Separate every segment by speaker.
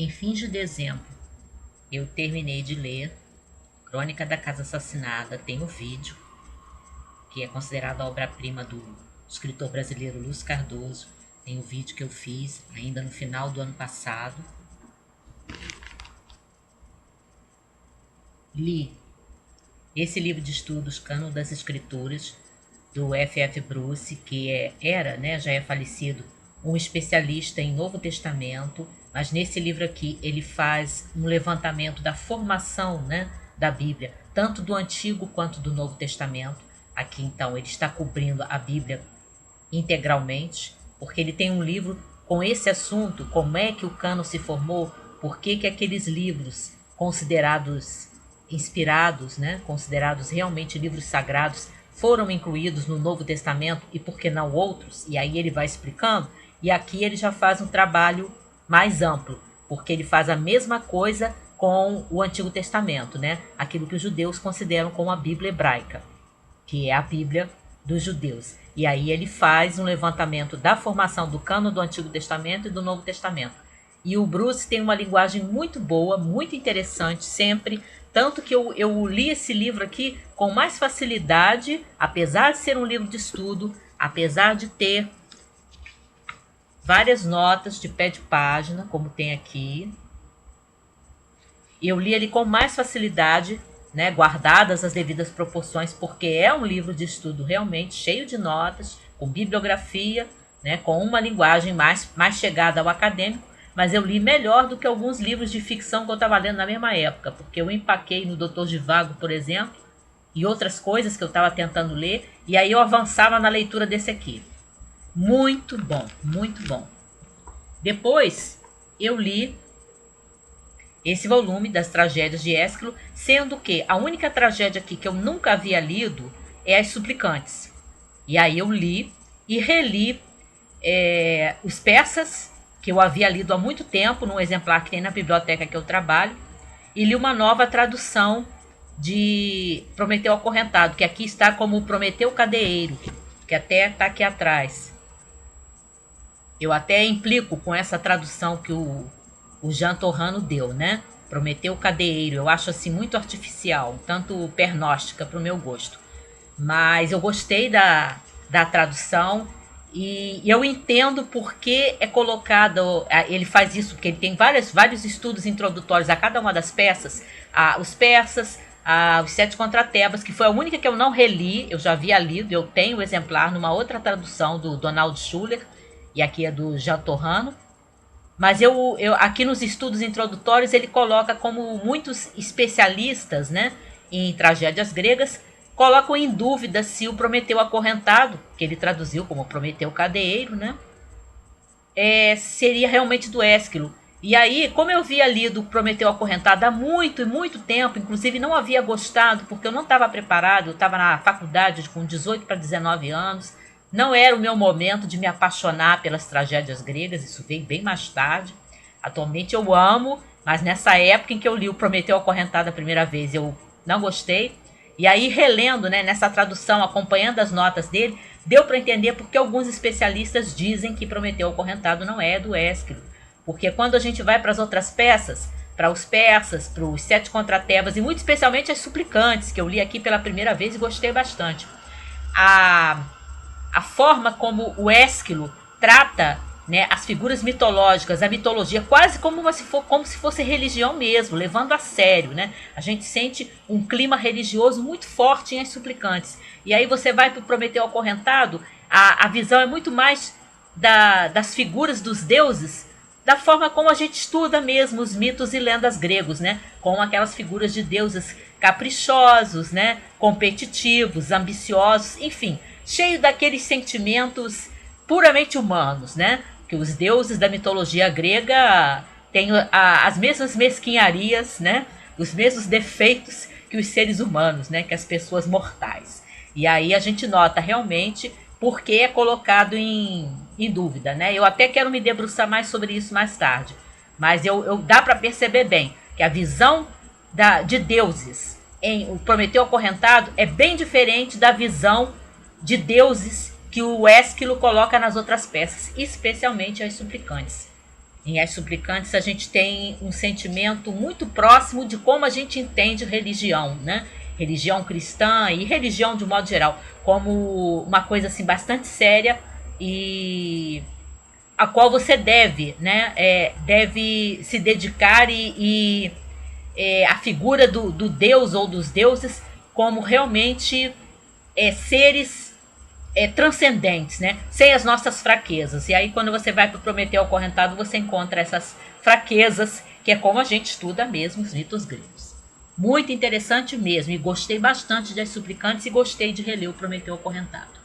Speaker 1: Em fins de dezembro, eu terminei de ler Crônica da Casa Assassinada. Tem o vídeo, que é considerado a obra-prima do escritor brasileiro Lúcio Cardoso. Tem o vídeo que eu fiz ainda no final do ano passado. Li esse livro de estudos, Cânon das Escrituras, do F.F. Bruce, que já é falecido, um especialista em Novo Testamento, mas nesse livro aqui ele faz um levantamento da formação, da Bíblia, tanto do Antigo quanto do Novo Testamento. Aqui então ele está cobrindo a Bíblia integralmente, porque ele tem um livro com esse assunto, como é que o cânon se formou, por que aqueles livros considerados inspirados, considerados realmente livros sagrados, foram incluídos no Novo Testamento e por que não outros, e aí ele vai explicando, e aqui ele já faz um trabalho mais amplo, porque ele faz a mesma coisa com o Antigo Testamento, aquilo que os judeus consideram como a Bíblia hebraica, que é a Bíblia dos judeus. E aí ele faz um levantamento da formação do cânon do Antigo Testamento e do Novo Testamento. E o Bruce tem uma linguagem muito boa, muito interessante sempre, tanto que eu li esse livro aqui com mais facilidade, apesar de ser um livro de estudo, apesar de ter várias notas de pé de página, como tem aqui. Eu li ele com mais facilidade, guardadas as devidas proporções, porque é um livro de estudo realmente cheio de notas, com bibliografia, com uma linguagem mais chegada ao acadêmico, mas eu li melhor do que alguns livros de ficção que eu estava lendo na mesma época, porque eu empaquei no Doutor Zhivago, por exemplo, e outras coisas que eu estava tentando ler, e aí eu avançava na leitura desse aqui. Muito bom, muito bom. Depois eu li esse volume das tragédias de Ésquilo, sendo que a única tragédia aqui que eu nunca havia lido é As Suplicantes. E aí eu li e reli os Persas, que eu havia lido há muito tempo, num exemplar que tem na biblioteca que eu trabalho, e li uma nova tradução de Prometeu Acorrentado, que aqui está como Prometeu Cadeeiro, que até está aqui atrás. Eu até implico com essa tradução que o Jean Torrano deu, Prometeu Cadeeiro. Eu acho assim muito artificial, tanto pernóstica para o meu gosto. Mas eu gostei da tradução e eu entendo por que é colocado. Ele faz isso, porque ele tem vários estudos introdutórios a cada uma das peças. Os persas, os Sete contra Tebas, que foi a única que eu não reli, eu já havia lido, eu tenho o exemplar numa outra tradução do Donald Schuller, e aqui é do Jean Torrano. Mas eu aqui nos estudos introdutórios ele coloca, como muitos especialistas, em tragédias gregas, colocam em dúvida se o Prometeu Acorrentado, que ele traduziu como Prometeu Cadeeiro, seria realmente do Ésquilo. E aí, como eu havia lido Prometeu Acorrentado há muito e muito tempo, inclusive não havia gostado, porque eu não estava preparado, eu estava na faculdade com 18 para 19 anos, não era o meu momento de me apaixonar pelas tragédias gregas, isso veio bem mais tarde. Atualmente eu amo, mas nessa época em que eu li o Prometeu Acorrentado a primeira vez, eu não gostei. E aí, relendo, nessa tradução, acompanhando as notas dele, deu para entender porque alguns especialistas dizem que Prometeu Acorrentado não é do Ésquilo. Porque quando a gente vai para as outras peças, para os persas, para os Sete contra Tebas, e muito especialmente as Suplicantes, que eu li aqui pela primeira vez e gostei bastante, a forma como o Ésquilo trata as figuras mitológicas, a mitologia, quase como se fosse religião mesmo, levando a sério. A gente sente um clima religioso muito forte em As Suplicantes. E aí você vai para o Prometeu Acorrentado, a visão é muito mais das figuras dos deuses, da forma como a gente estuda mesmo os mitos e lendas gregos, com aquelas figuras de deuses caprichosos, competitivos, ambiciosos, enfim, cheio daqueles sentimentos puramente humanos, que os deuses da mitologia grega têm as mesmas mesquinharias, os mesmos defeitos que os seres humanos, que as pessoas mortais. E aí a gente nota realmente porque é colocado em dúvida, Eu até quero me debruçar mais sobre isso mais tarde, mas dá para perceber bem que a visão de deuses em O Prometeu Acorrentado é bem diferente da visão de deuses que o Ésquilo coloca nas outras peças, especialmente As Suplicantes. Em As Suplicantes a gente tem um sentimento muito próximo de como a gente entende religião, né? Religião cristã e religião de um modo geral, como uma coisa assim bastante séria e a qual você deve, né? Deve se dedicar a figura do Deus ou dos deuses como realmente seres transcendentes, né? Sem as nossas fraquezas. E aí, quando você vai para o Prometeu Acorrentado, você encontra essas fraquezas, que é como a gente estuda mesmo os mitos gregos. Muito interessante mesmo, e gostei bastante de As Suplicantes e gostei de reler o Prometeu Acorrentado.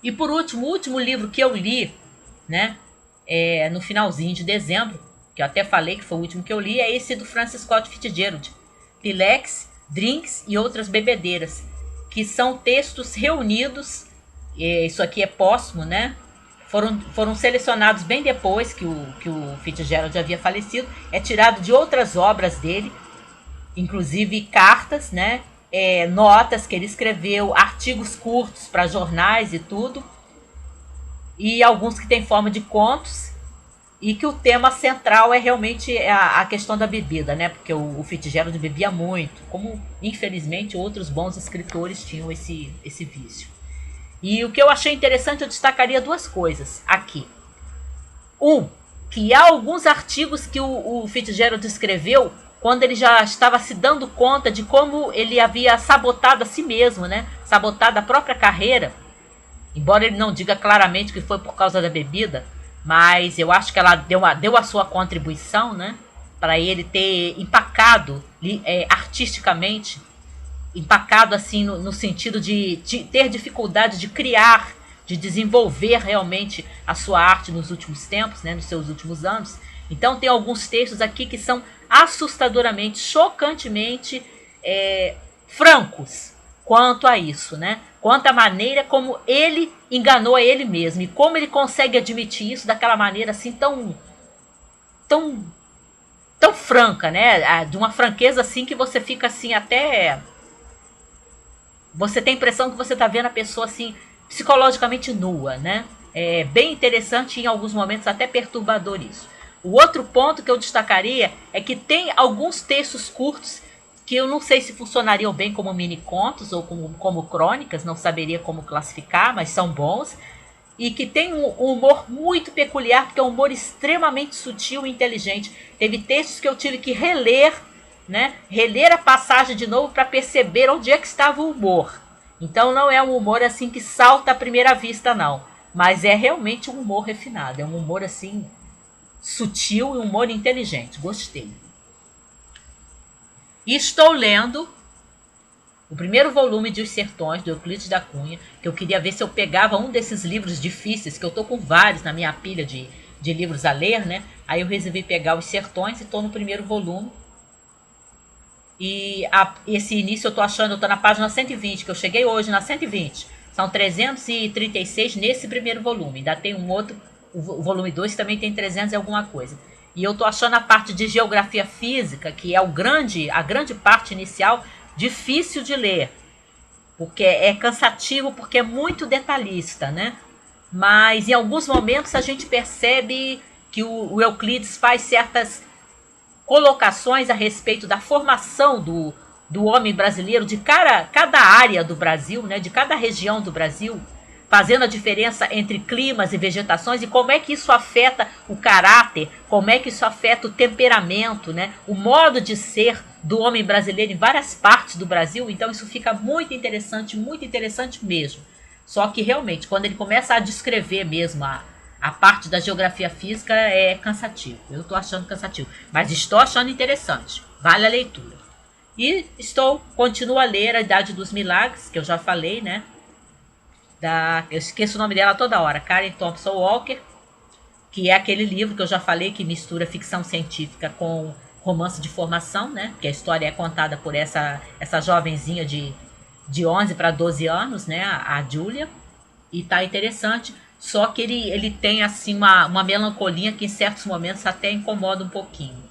Speaker 1: E por último, o último livro que eu li, né, no finalzinho de dezembro, que eu até falei que foi o último que eu li, é esse do Francis Scott Fitzgerald, Pileques, Drinks e Outras Bebedeiras, que são textos reunidos, isso aqui é póstumo, né? Foram selecionados bem depois que o Fitzgerald havia falecido, é tirado de outras obras dele, inclusive cartas, né? Notas que ele escreveu, artigos curtos para jornais e tudo, e alguns que têm forma de contos, e que o tema central é realmente a questão da bebida, né? Porque o Fitzgerald bebia muito, como infelizmente outros bons escritores tinham esse vício. E o que eu achei interessante, eu destacaria duas coisas aqui. Que há alguns artigos que o Fitzgerald escreveu quando ele já estava se dando conta de como ele havia sabotado a si mesmo, né? Sabotado a própria carreira. Embora ele não diga claramente que foi por causa da bebida, mas eu acho que ela deu a sua contribuição, né? Para ele ter empacado artisticamente, empacado assim no sentido de ter dificuldade de criar, de desenvolver realmente a sua arte nos últimos tempos, né? Nos seus últimos anos. Então tem alguns textos aqui que são assustadoramente, chocantemente francos quanto a isso, né? Quanto à maneira como ele enganou a ele mesmo e como ele consegue admitir isso daquela maneira assim tão tão franca, né? De uma franqueza assim que você fica assim até você tem a impressão que você está vendo a pessoa assim psicologicamente nua, né? É bem interessante e em alguns momentos até perturbador isso. O outro ponto que eu destacaria é que tem alguns textos curtos que eu não sei se funcionariam bem como mini contos ou como crônicas, não saberia como classificar, mas são bons. E que tem um humor muito peculiar, porque é um humor extremamente sutil e inteligente. Teve textos que eu tive que reler, né? Reler a passagem de novo para perceber onde é que estava o humor. Então não é um humor assim que salta à primeira vista, não. Mas é realmente um humor refinado. É um humor assim sutil e um humor inteligente. Gostei. E estou lendo o primeiro volume de Os Sertões, do Euclides da Cunha, que eu queria ver se eu pegava um desses livros difíceis, que eu tô com vários na minha pilha de livros a ler, né? Aí eu resolvi pegar Os Sertões e tô no primeiro volume. E esse início eu tô achando, eu tô na página 120, que eu cheguei hoje na 120. São 336 nesse primeiro volume. Ainda tem um outro, o volume 2 também tem 300 e alguma coisa. E eu tô achando a parte de geografia física, que é a grande parte inicial, difícil de ler. Porque é cansativo, porque é muito detalhista, né? Mas em alguns momentos a gente percebe que o Euclides faz certas colocações a respeito da formação do homem brasileiro, de cada área do Brasil, né, de cada região do Brasil, fazendo a diferença entre climas e vegetações e como é que isso afeta o caráter, como é que isso afeta o temperamento, né, o modo de ser do homem brasileiro em várias partes do Brasil. Então isso fica muito interessante mesmo. Só que realmente, quando ele começa a descrever mesmo a parte da geografia física, é cansativo. Eu estou achando cansativo, mas estou achando interessante. Vale a leitura. E continuo a ler A Idade dos Milagres, que eu já falei, né? Eu esqueço o nome dela toda hora, Karen Thompson Walker, que é aquele livro que eu já falei que mistura ficção científica com romance de formação, né? Que a história é contada por essa jovenzinha de 11 para 12 anos, né? A Julia. E tá interessante. Só que ele tem assim uma melancolia que em certos momentos até incomoda um pouquinho.